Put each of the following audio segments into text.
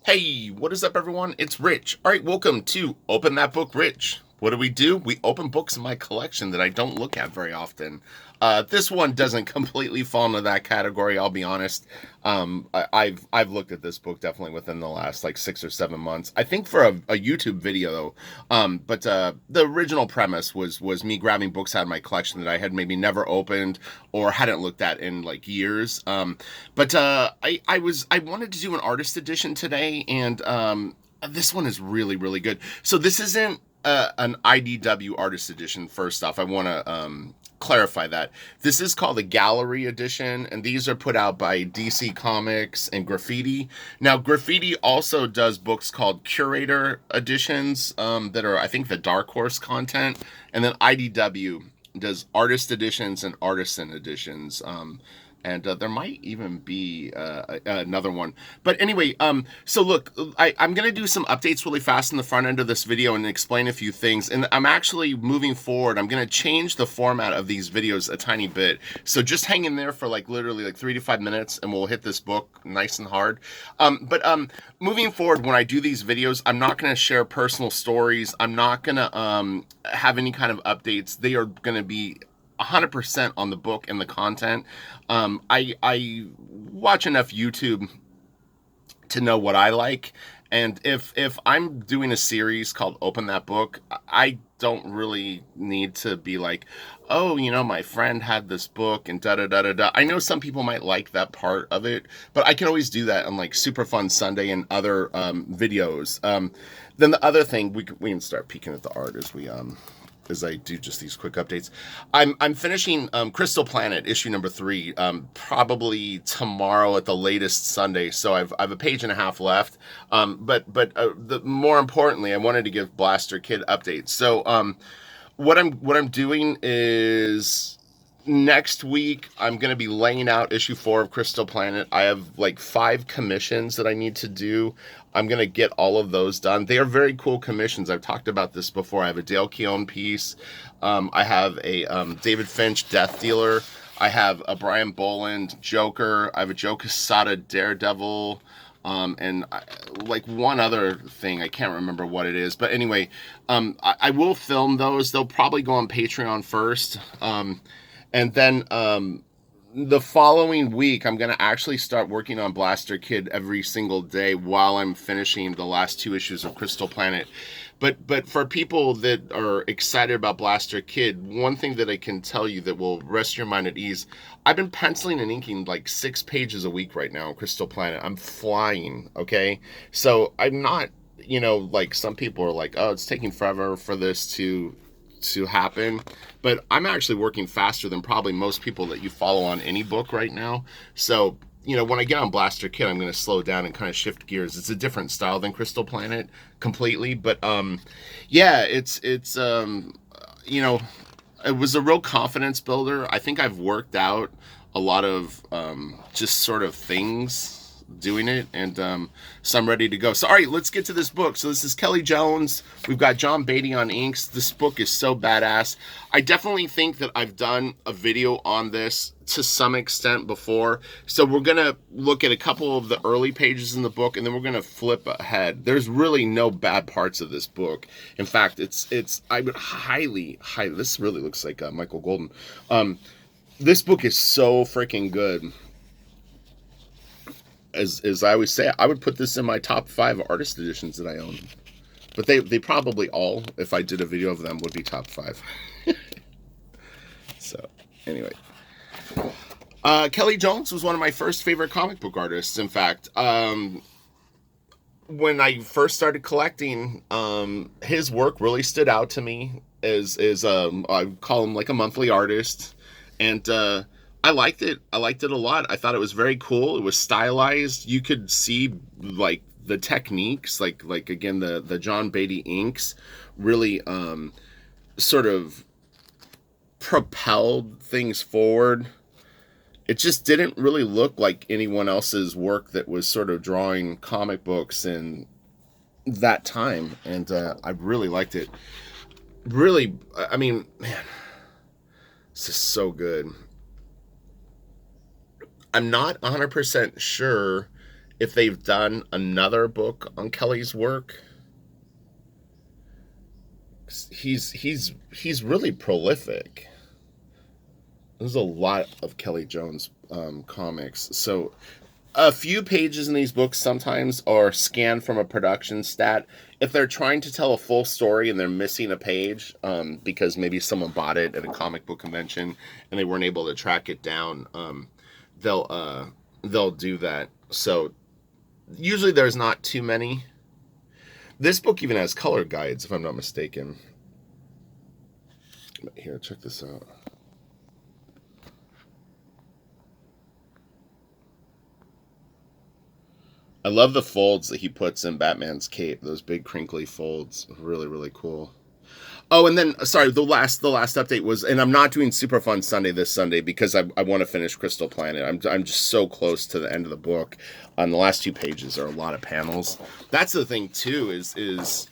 Hey, what is up, everyone? It's Rich. All right, welcome to Open That Book, Rich. What do? We open books in my collection that I don't look at very often. This one doesn't completely fall into that category. I'll be honest. I've looked at this book definitely within the last like 6 or 7 months. I think for a YouTube video though. But the original premise was me grabbing books out of my collection that I had maybe never opened or hadn't looked at in like years. I wanted to do an artist edition today, and this one is really good. So this isn't an IDW artist edition. First off, I want to clarify that this is called the Gallery edition, and these are put out by DC Comics and Graffiti. Now, Graffiti also does books called curator editions that are, I think, the Dark Horse content, and then IDW does artist editions and artisan editions. And there might even be another one. But anyway, so look, I'm going to do some updates really fast in the front end of this video and explain a few things. And I'm actually moving forward. I'm going to change the format of these videos a tiny bit. So just hang in there for like literally like 3 to 5 minutes and we'll hit this book nice and hard. Moving forward, when I do these videos, I'm not going to share personal stories. I'm not going to have any kind of updates. They are going to be 100% on the book and the content. I watch enough YouTube to know what I like, and if I'm doing a series called Open That Book, I don't really need to be like, oh, my friend had this book and da da da da da. I know some people might like that part of it, but I can always do that on like Super Fun Sunday and other videos. Then the other thing, we can start peeking at the art as I do just these quick updates. I'm finishing Crystal Planet issue number 3 probably tomorrow at the latest Sunday. So I've a page and a half left. More importantly, I wanted to give Blaster Kid updates. So what I'm doing is next week I'm going to be laying out issue 4 of Crystal Planet. I have like 5 commissions that I need to do. I'm going to get all of those done. They are very cool commissions. I've talked about this before. I have a Dale Keown piece. I have a David Finch Death Dealer. I have a Brian Boland Joker. I have a Joe Quesada Daredevil. Like one other thing, I can't remember what it is. But anyway, I will film those. They'll probably go on Patreon first. And then the following week, I'm going to actually start working on Blaster Kid every single day while I'm finishing the last 2 issues of Crystal Planet. But for people that are excited about Blaster Kid, one thing that I can tell you that will rest your mind at ease, I've been penciling and inking like 6 pages a week right now on Crystal Planet. I'm flying, okay? So I'm not, like some people are like, oh, it's taking forever for this to happen, but I'm actually working faster than probably most people that you follow on any book right now. So when I get on Blaster Kid, I'm going to slow down and kind of shift gears. It's a different style than Crystal Planet completely, but yeah, it's it was a real confidence builder. I think I've worked out a lot of just sort of things doing it, and so I'm ready to go. So all right, let's get to this book. So this is Kelley Jones. We've got John Beatty on inks. This book is so badass. I definitely think that I've done a video on this to some extent before, so we're gonna look at a couple of the early pages in the book, and then we're gonna flip ahead. There's really no bad parts of this book. In fact, it's I would highly this really looks like Michael Golden. This book is so freaking good. As I always say, I would put this in my top 5 artist editions that I own. But they probably all, if I did a video of them, would be top 5. So, anyway. Kelley Jones was one of my first favorite comic book artists. In fact, when I first started collecting, his work really stood out to me as I call him like a monthly artist. And I liked it. I liked it a lot. I thought it was very cool. It was stylized. You could see like the techniques, like again the John Beatty inks really sort of propelled things forward. It just didn't really look like anyone else's work that was sort of drawing comic books in that time, and I really liked it. Really, I mean, man, this is so good. I'm not 100% sure if they've done another book on Kelley's work. He's really prolific. There's a lot of Kelley Jones comics. So a few pages in these books sometimes are scanned from a production stat. If they're trying to tell a full story and they're missing a page because maybe someone bought it at a comic book convention and they weren't able to track it down, they'll do that. So usually there's not too many. This book even has color guides, if I'm not mistaken. Here, check this out. I love the folds that he puts in Batman's cape. Those big crinkly folds. Really, really cool. Oh, and then, sorry, the last update was, and I'm not doing Super Fun Sunday this Sunday because I want to finish Crystal Planet. I'm just so close to the end of the book. On the last 2 pages are a lot of panels. That's the thing too, is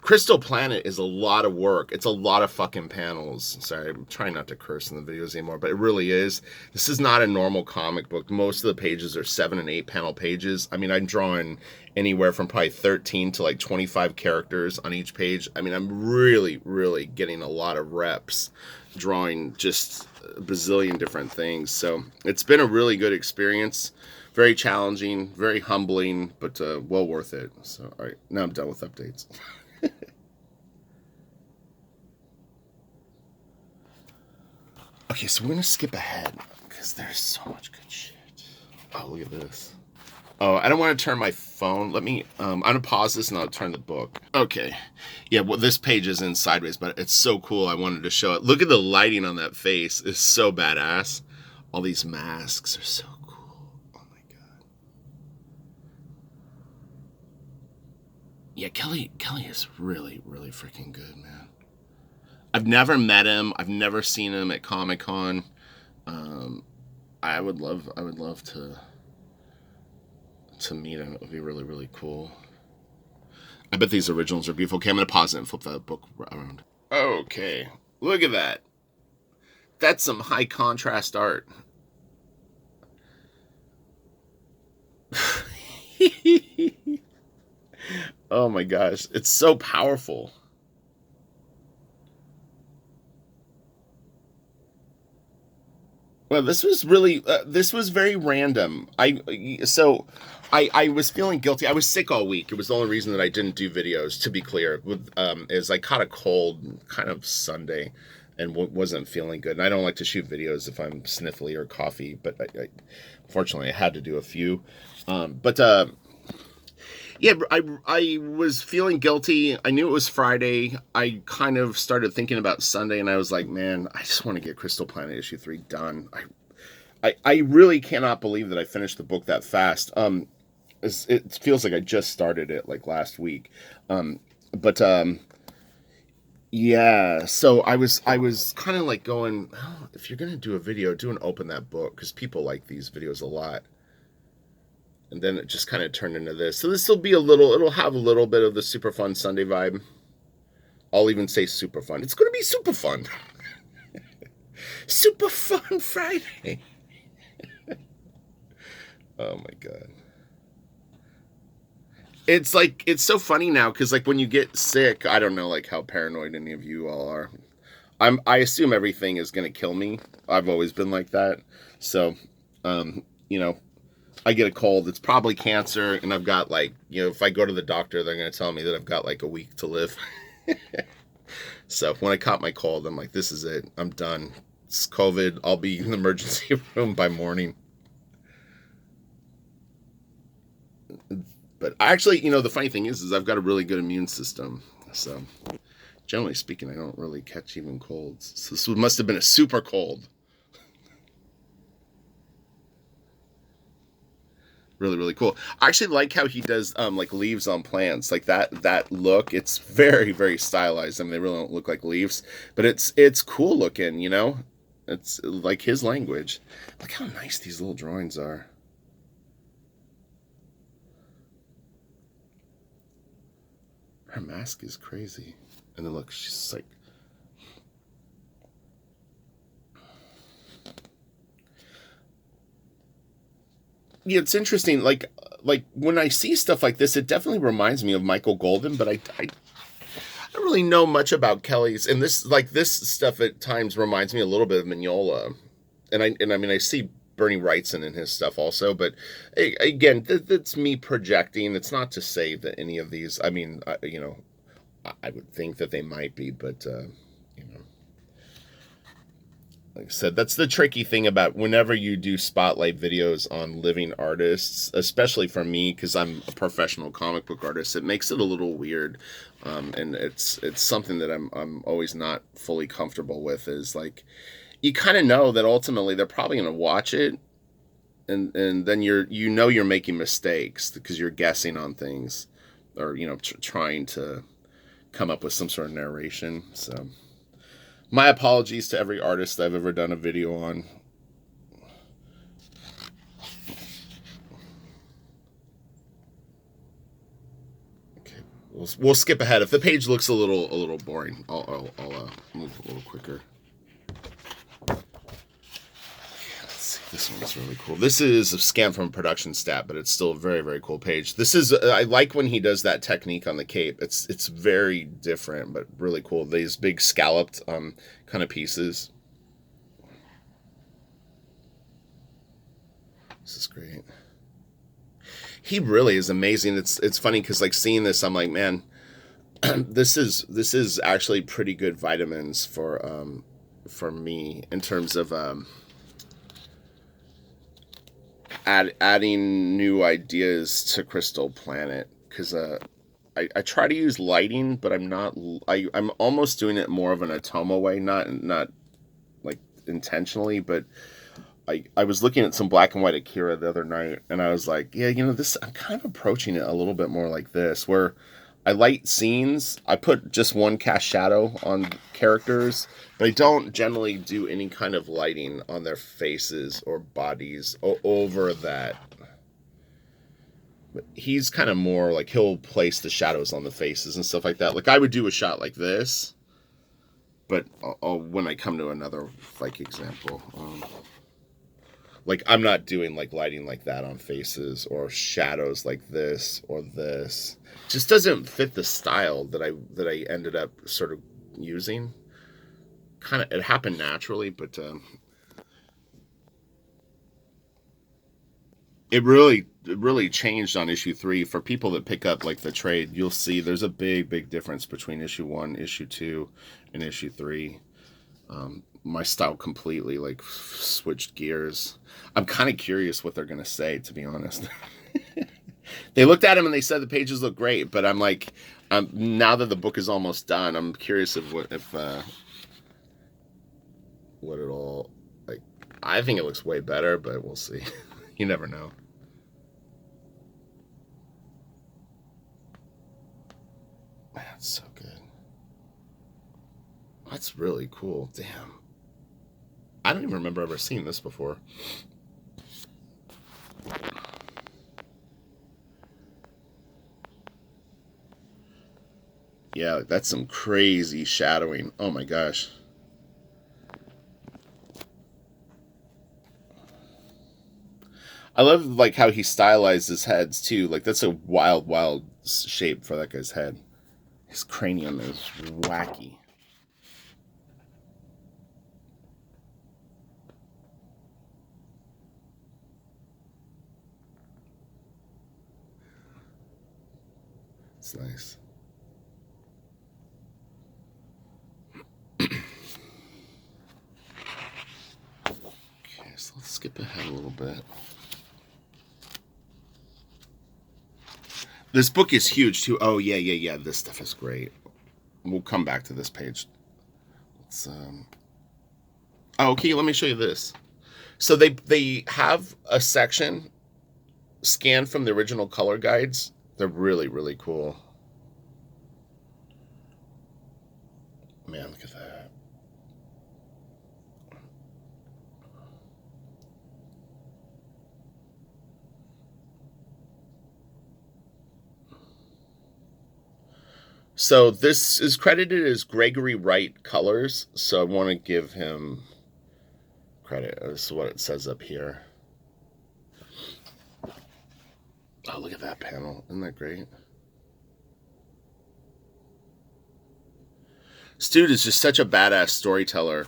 Crystal Planet is a lot of work. It's a lot of fucking panels. Sorry, I'm trying not to curse in the videos anymore, but it really is. This is not a normal comic book. Most of the pages are 7 and 8 panel pages. I mean, I'm drawing anywhere from probably 13 to like 25 characters on each page. I mean, I'm really, really getting a lot of reps drawing just a bazillion different things. So it's been a really good experience. Very challenging, very humbling, but well worth it. So, all right, now I'm done with updates. Okay, so we're gonna skip ahead because there's so much good shit. Oh, look at this. Oh, I don't want to turn my phone. Let me, I'm gonna pause this and I'll turn the book. Okay. Yeah, well, this page is in sideways, but it's so cool. I wanted to show it. Look at the lighting on that face. It's so badass. All these masks are so cool. Oh my God. Yeah, Kelley is really, really freaking good, man. I've never met him. I've never seen him at Comic-Con. I would love to meet him. It would be really, really cool. I bet these originals are beautiful. Okay, I'm going to pause it and flip that book around. Okay, look at that. That's some high contrast art. Oh my gosh, it's so powerful. Well, this was really, this was very random. I was feeling guilty. I was sick all week. It was the only reason that I didn't do videos, to be clear, is I caught a cold kind of Sunday and wasn't feeling good. And I don't like to shoot videos if I'm sniffly or coughy, but fortunately I had to do a few. Yeah, I was feeling guilty. I knew it was Friday. I kind of started thinking about Sunday, and I was like, man, I just want to get Crystal Planet issue 3 done. I really cannot believe that I finished the book that fast. It feels like I just started it like last week. Yeah, so I was kind of like going, oh, if you're gonna do a video, do an open that book, because people like these videos a lot. And then it just kind of turned into this. So this will be it'll have a little bit of the Super Fun Sunday vibe. I'll even say super fun. It's going to be super fun. Super Fun Friday. Oh my God. It's like, it's so funny now because like when you get sick, I don't know like how paranoid any of you all are. I assume everything is going to kill me. I've always been like that. So, you know, I get a cold, it's probably cancer, and I've got like, you know, if I go to the doctor, they're going to tell me that I've got like a week to live. So when I caught my cold, I'm like, this is it. I'm done. It's COVID. I'll be in the emergency room by morning. But actually, you know, the funny thing is I've got a really good immune system. So generally speaking, I don't really catch even colds. So this must have been a super cold. Really, really cool. I actually like how he does like leaves on plants, like that look. It's very, very stylized. I mean, they really don't look like leaves, but it's cool looking, you know. It's like his language. Look how nice these little drawings are. Her mask is crazy, and then look, she's just like. Yeah, it's interesting. Like when I see stuff like this, it definitely reminds me of Michael Golden, but I don't really know much about Kelly's. And this stuff at times reminds me a little bit of Mignola. And I mean I see Bernie Wrightson in his stuff also, but again, that's me projecting. It's not to say that any of these. I mean, I would think that they might be, but you know, like I said, that's the tricky thing about whenever you do spotlight videos on living artists, especially for me, because I'm a professional comic book artist. It makes it a little weird, and it's something that I'm always not fully comfortable with. Is like you kind of know that ultimately they're probably going to watch it, and then you're making mistakes because you're guessing on things, or trying to come up with some sort of narration. So my apologies to every artist I've ever done a video on. Okay, we'll skip ahead. If the page looks a little boring, I'll move a little quicker. This one's really cool. This is a scan from a production stat, but it's still a very, very cool page. This is, I like when he does that technique on the cape. It's very different, but really cool. These big scalloped kind of pieces. This is great. He really is amazing. It's funny because like seeing this, I'm like, man, this is actually pretty good vitamins for me in terms of adding new ideas to Crystal Planet, because I try to use lighting, but I'm almost doing it more of an Atoma way, not like intentionally, but I was looking at some black and white Akira the other night, and I was like, yeah, this I'm kind of approaching it a little bit more like this, where I light scenes. I put just one cast shadow on characters, but I don't generally do any kind of lighting on their faces or bodies over that. But he's kind of more like he'll place the shadows on the faces and stuff like that. Like I would do a shot like this, but when I come to another like example, like I'm not doing like lighting like that on faces or shadows like this or this. Just doesn't fit the style that I ended up sort of using. Kind of it happened naturally, but it really changed on issue 3. For people that pick up like the trade, you'll see there's a big difference between issue 1, issue 2, and issue 3. My style completely like switched gears. I'm kind of curious what they're gonna say, to be honest. They looked at him and they said the pages look great, but I'm like, now that the book is almost done, I'm curious of what it all like. I think it looks way better, but we'll see. You never know. That's so good. That's really cool. Damn. I don't even remember ever seeing this before. Yeah, that's some crazy shadowing. Oh my gosh. I love like how he stylized his heads too. Like that's a wild shape for that guy's head. His cranium is wacky. It's nice. Okay, so let's skip ahead a little bit. This book is huge too. Oh yeah. This stuff is great. We'll come back to this page. Let's Oh, okay, let me show you this. So they have a section scanned from the original color guides. They're really cool. Man, look at that. So this is credited as Gregory Wright Colors. So I want to give him credit. This is what it says up here. Oh, look at that panel. Isn't that great? This dude is just such a badass storyteller.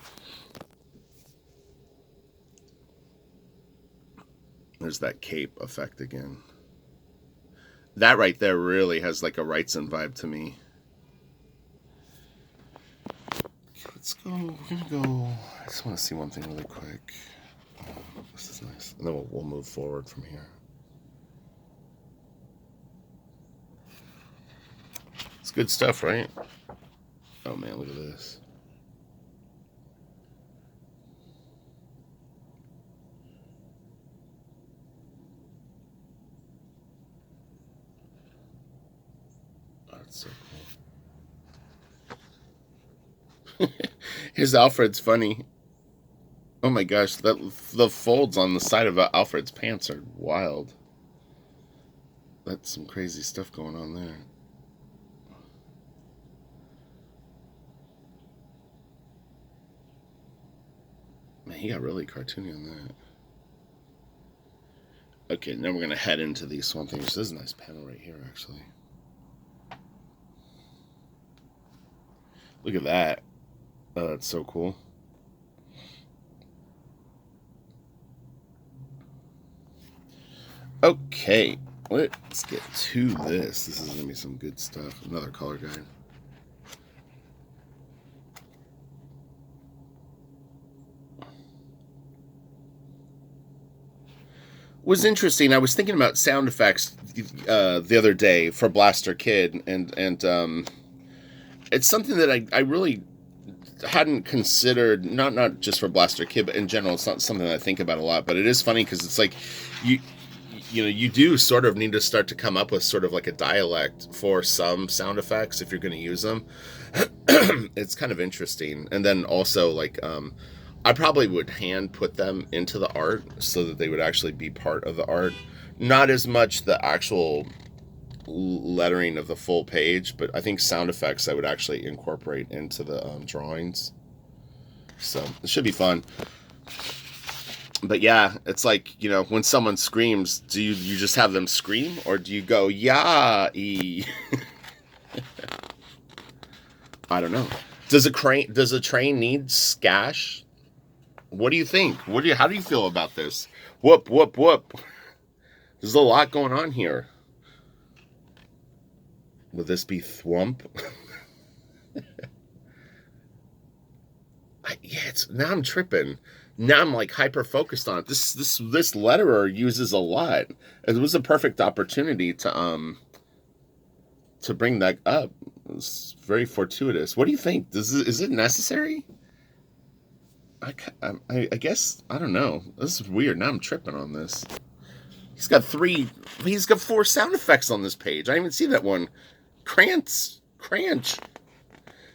There's that cape effect again. That right there really has like a Wrightson vibe to me. Let's go. We're gonna go. I just want to see one thing really quick. This is nice, and then we'll move forward from here. It's good stuff, right? Oh man, look at this. Oh, that's so cool. His Alfred's funny. Oh my gosh, the folds on the side of Alfred's pants are wild. That's some crazy stuff going on there. Man, he got really cartoony on that. Okay, now we're going to head into these Swamp Things. This is a nice panel right here, actually. Look at that. Oh, that's so cool. Okay, let's get to this. This is going to be some good stuff. Another color guide. Was interesting. I was thinking about sound effects the other day for Blaster Kid, and it's something that I really hadn't considered. Not just for Blaster Kid, but in general, it's not something that I think about a lot. But it is funny because it's like you do sort of need to start to come up with sort of like a dialect for some sound effects if you're going to use them. It's kind of interesting, and then also like. I probably would hand put them into the art so that they would actually be part of the art. Not as much the actual lettering of the full page, but I think sound effects I would actually incorporate into the drawings. So it should be fun. But yeah, it's like, when someone screams, do you just have them scream, or do you go, yeah-ee? I don't know. Does a train need scash? What do you think? How do you feel about this? Whoop, whoop, whoop. There's a lot going on here. Will this be thwump? Now I'm tripping. Now I'm like hyper focused on it. This letterer uses a lot. It was a perfect opportunity to bring that up. It's very fortuitous. What do you think? Is it necessary? I guess, I don't know. This is weird. Now I'm tripping on this. He's got 4 sound effects on this page. I didn't even see that one. Cranch.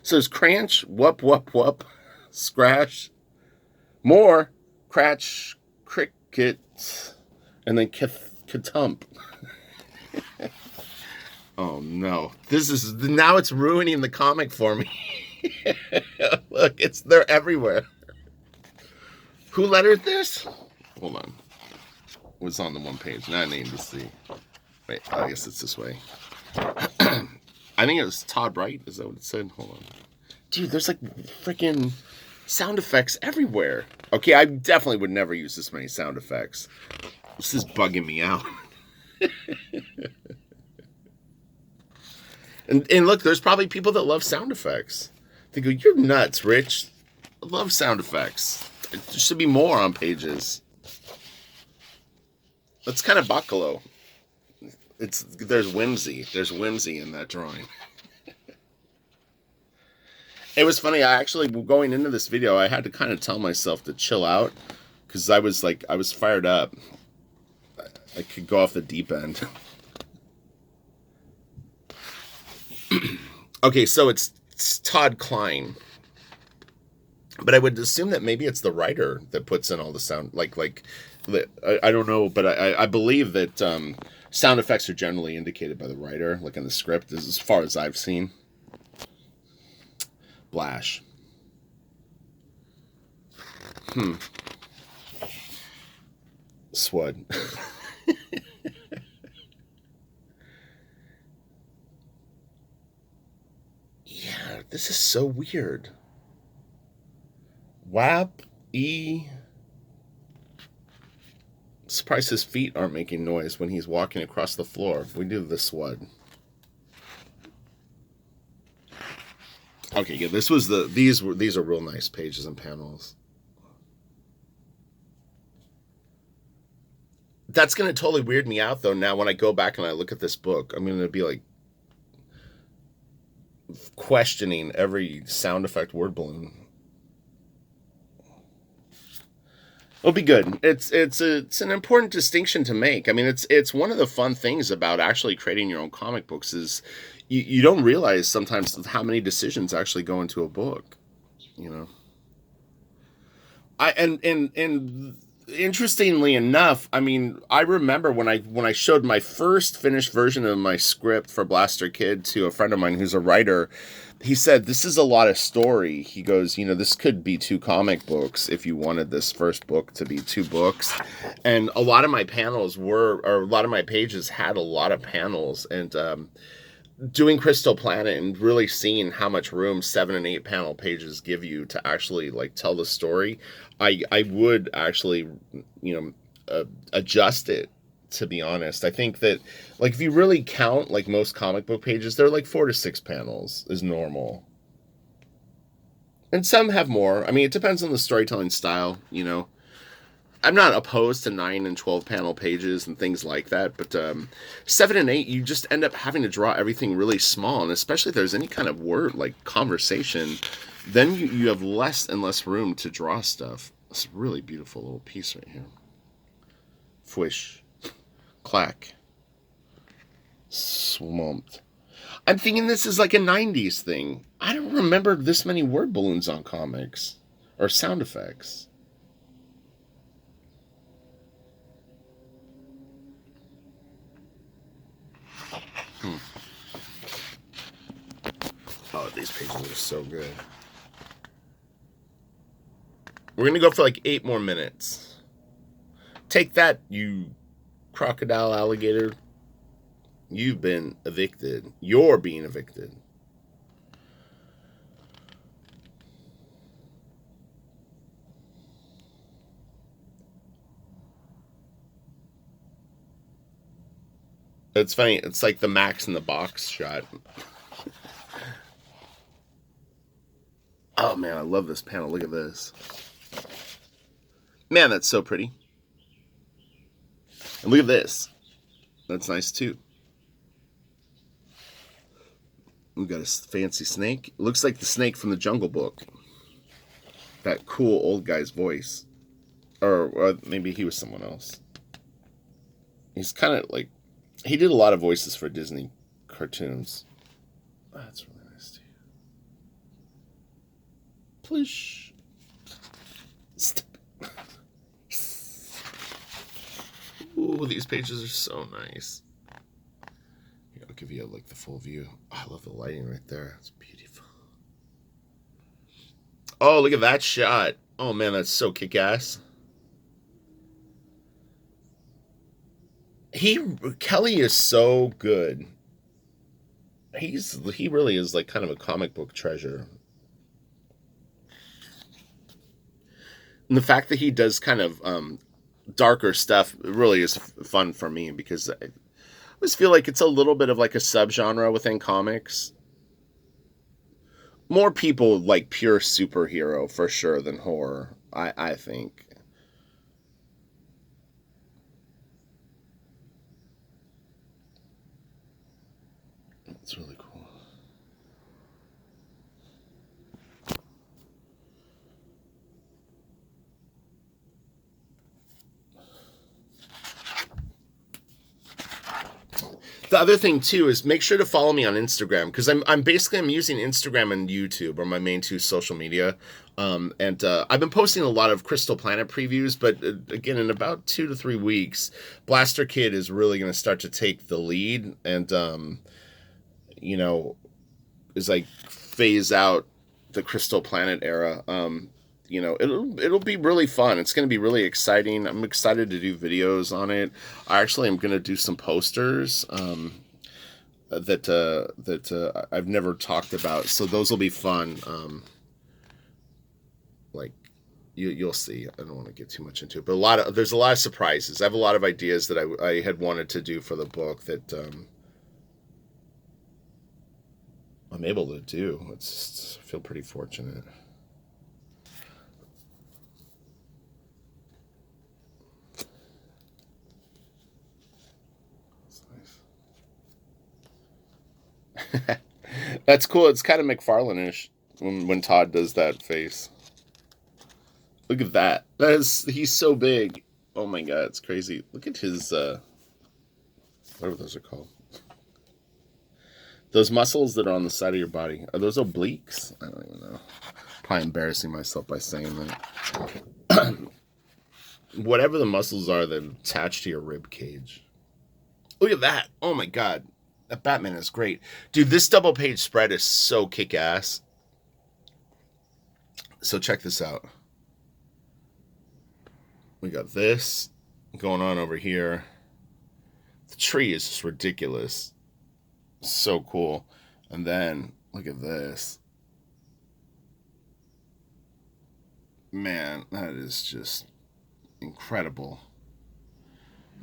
So there's cranch, whoop, whoop, whoop, scratch, more, cratch, cricket, and then katump. Oh no. Now it's ruining the comic for me. Look, they're everywhere. Who lettered this? Hold on. It was on the one page. Now I need to see. Wait, I guess it's this way. I think it was Todd Wright. Is that what it said? Hold on. Dude, there's like freaking sound effects everywhere. Okay, I definitely would never use this many sound effects. This is bugging me out. And look, there's probably people that love sound effects. They go, you're nuts, Rich. I love sound effects. There should be more on pages. That's kind of Bacalo. There's whimsy. There's whimsy in that drawing. It was funny. I actually, going into this video, I had to kind of tell myself to chill out because I was fired up. I could go off the deep end. Okay, so it's Todd Klein. But I would assume that maybe it's the writer that puts in all the sound. I don't know, but I believe that sound effects are generally indicated by the writer, like in the script, as far as I've seen. Blash. Swud. Yeah, this is so weird. WAP E. Surprised his feet aren't making noise when he's walking across the floor. We do the SWUD. Okay, yeah, this was these are real nice pages and panels. That's gonna totally weird me out though. Now when I go back and I look at this book, I'm gonna be like questioning every sound effect word balloon. It'll be good. It's an important distinction to make. I mean, it's one of the fun things about actually creating your own comic books is you don't realize sometimes how many decisions actually go into a book. You know, I and interestingly enough, I mean, I remember when I showed my first finished version of my script for Blaster Kid to a friend of mine who's a writer. He said, "This is a lot of story." He goes, "This could be two comic books if you wanted this first book to be two books." And a lot of my panels or a lot of my pages had a lot of panels. And doing Crystal Planet and really seeing how much room 7 and 8 panel pages give you to actually like tell the story, I would actually adjust it. To be honest, I think that like if you really count like most comic book pages, they're like 4 to 6 panels is normal, and some have more. I mean, it depends on the storytelling style. I'm not opposed to 9 and 12 panel pages and things like that, but 7 and 8, you just end up having to draw everything really small, and especially if there's any kind of word like conversation, then you have less and less room to draw stuff. It's a really beautiful little piece right here. Fwish. Clack. Swamped. I'm thinking this is like a 90s thing. I don't remember this many word balloons on comics. Or sound effects. Oh, these pages are so good. We're going to go for like 8 more minutes. Take that, you crocodile alligator. You've been evicted. You're being evicted. It's funny. It's like the Max in the Box shot. Oh man, I love this panel. Look at this. Man, that's so pretty. And look at this. That's nice too. We've got a fancy snake. It looks like the snake from the Jungle Book. That cool old guy's voice. Or maybe he was someone else. He's kind of like... He did a lot of voices for Disney cartoons. Oh, that's really nice too. Plush. Ooh, these pages are so nice. Here, I'll give you like the full view. Oh, I love the lighting right there. It's beautiful. Oh, look at that shot. Oh man, that's so kick-ass. Kelley is so good. He really is like kind of a comic book treasure. And the fact that he does kind of darker stuff really is fun for me because I always feel like it's a little bit of like a subgenre within comics. More people like pure superhero for sure than horror, I think. It's really cool. The other thing too is make sure to follow me on Instagram because I'm using Instagram and YouTube are my main two social media, and I've been posting a lot of Crystal Planet previews. But again, in about 2 to 3 weeks, Blaster Kid is really going to start to take the lead, and is like phase out the Crystal Planet era. It'll be really fun. It's going to be really exciting. I'm excited to do videos on it. I actually am going to do some posters. I've never talked about. So those will be fun. Like you'll see. I don't want to get too much into it, but there's a lot of surprises. I have a lot of ideas that I had wanted to do for the book that I'm able to do. I feel pretty fortunate. That's cool. It's kind of McFarlane-ish when Todd does that face. Look at that. He's so big. Oh my god, it's crazy. Look at his whatever those are called. Those muscles that are on the side of your body. Are those obliques? I don't even know. Probably embarrassing myself by saying that. Whatever the muscles are that attach to your rib cage. Look at that. Oh my god. That Batman is great. Dude, this double page spread is so kick-ass. So check this out. We got this going on over here. The tree is just ridiculous. So cool. And then, look at this. Man, that is just incredible.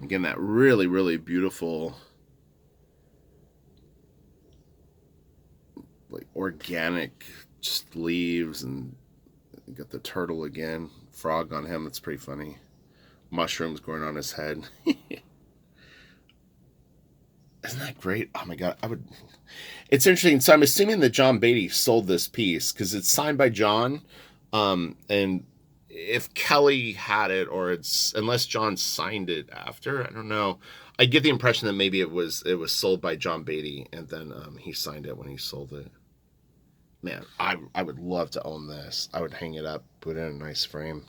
Again, that really, really beautiful, like organic, just leaves, and you got the turtle again, frog on him. That's pretty funny. Mushrooms growing on his head. Isn't that great? Oh my god, it's interesting. So I'm assuming that John Beatty sold this piece because it's signed by John, and if Kelley had it, or unless John signed it after, I don't know. I get the impression that maybe it was sold by John Beatty, and then he signed it when he sold it. Man, I would love to own this. I would hang it up, put it in a nice frame,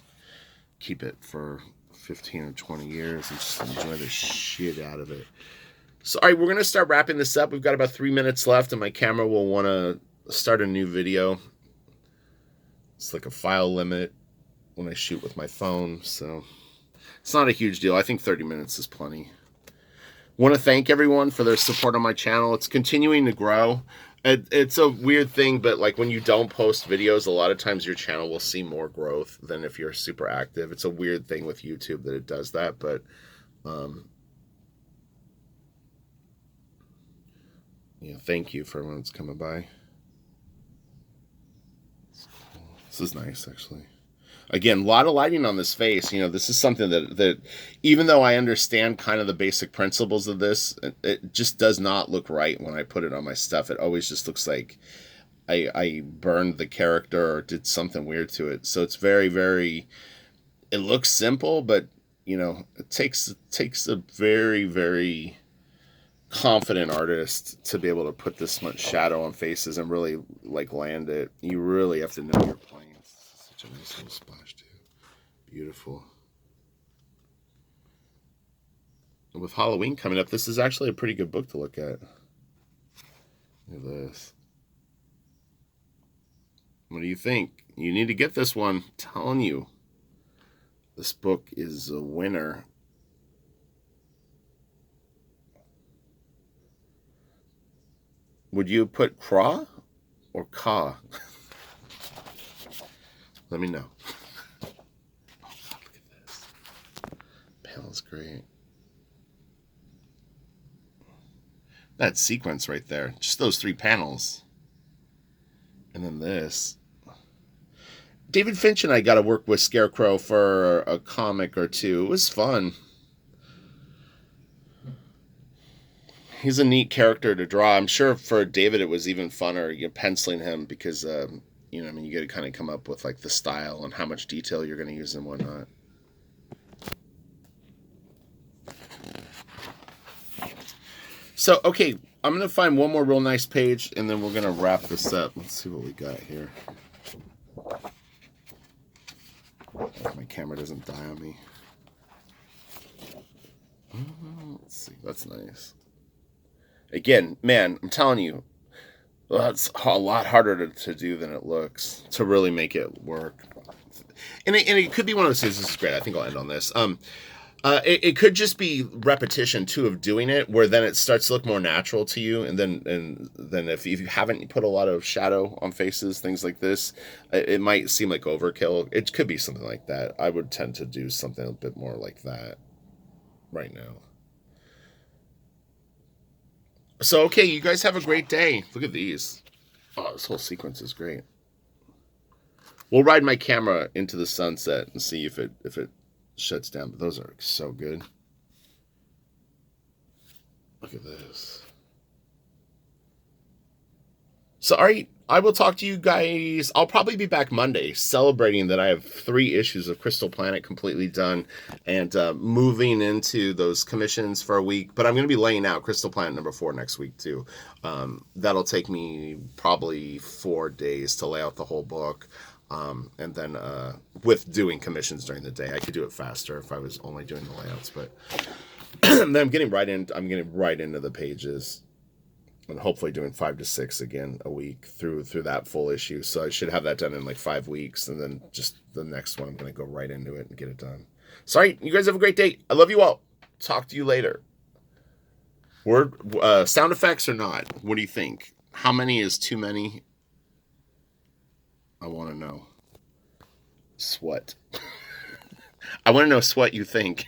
keep it for 15 or 20 years, and just enjoy the shit out of it. So, all right, we're going to start wrapping this up. We've got about 3 minutes left, and my camera will want to start a new video. It's like a file limit when I shoot with my phone, so it's not a huge deal. I think 30 minutes is plenty. Want to thank everyone for their support on my channel. It's continuing to grow. It's a weird thing, but like when you don't post videos, a lot of times your channel will see more growth than if you're super active. It's a weird thing with YouTube that it does that, but yeah, thank you for everyone that's coming by. This is nice, actually. Again, a lot of lighting on this face. You know, this is something that even though I understand kind of the basic principles of this, it just does not look right when I put it on my stuff. It always just looks like I burned the character or did something weird to it. So it's very, very, it looks simple, but, you know, it takes a very, very confident artist to be able to put this much shadow on faces and really, like, land it. You really have to know your plane. Such a nice little splash too. Beautiful. And with Halloween coming up, this is actually a pretty good book to look at. Look at this. What do you think? You need to get this one. I'm telling you. This book is a winner. Would you put craw or caw? Let me know. Oh, look at this. Panel's great. That sequence right there. Just those 3 panels. And then this. David Finch and I got to work with Scarecrow for a comic or 2. It was fun. He's a neat character to draw. I'm sure for David it was even funner, penciling him because... you know, I mean, you got to kind of come up with like the style and how much detail you're going to use and whatnot. So, okay, I'm going to find one more real nice page and then we're going to wrap this up. Let's see what we got here. If my camera doesn't die on me. Let's see, that's nice. Again, man, I'm telling you, that's a lot harder to do than it looks to really make it work. And it could be one of those things. This is great. I think I'll end on this. It could just be repetition too of doing it, where then it starts to look more natural to you, and then if you haven't put a lot of shadow on faces, things like this, it might seem like overkill. It could be something like that. I would tend to do something a bit more like that right now. So okay, you guys have a great day. Look at these. Oh, this whole sequence is great. We'll ride my camera into the sunset and see if it shuts down. But those are so good. Look at this. So, all right, I will talk to you guys. I'll probably be back Monday celebrating that I have 3 issues of Crystal Planet completely done and moving into those commissions for a week. But I'm going to be laying out Crystal Planet number 4 next week, too. That'll take me probably 4 days to lay out the whole book. And then with doing commissions during the day, I could do it faster if I was only doing the layouts. But then I'm getting right into the pages. And hopefully doing 5 to 6 again a week through that full issue. So I should have that done in like 5 weeks, and then just the next one I'm going to go right into it and get it done. Sorry, you guys have a great day. I love you all. Talk to you later. Word sound effects or not? What do you think? How many is too many? I want to know. Swat. I want to know what you think.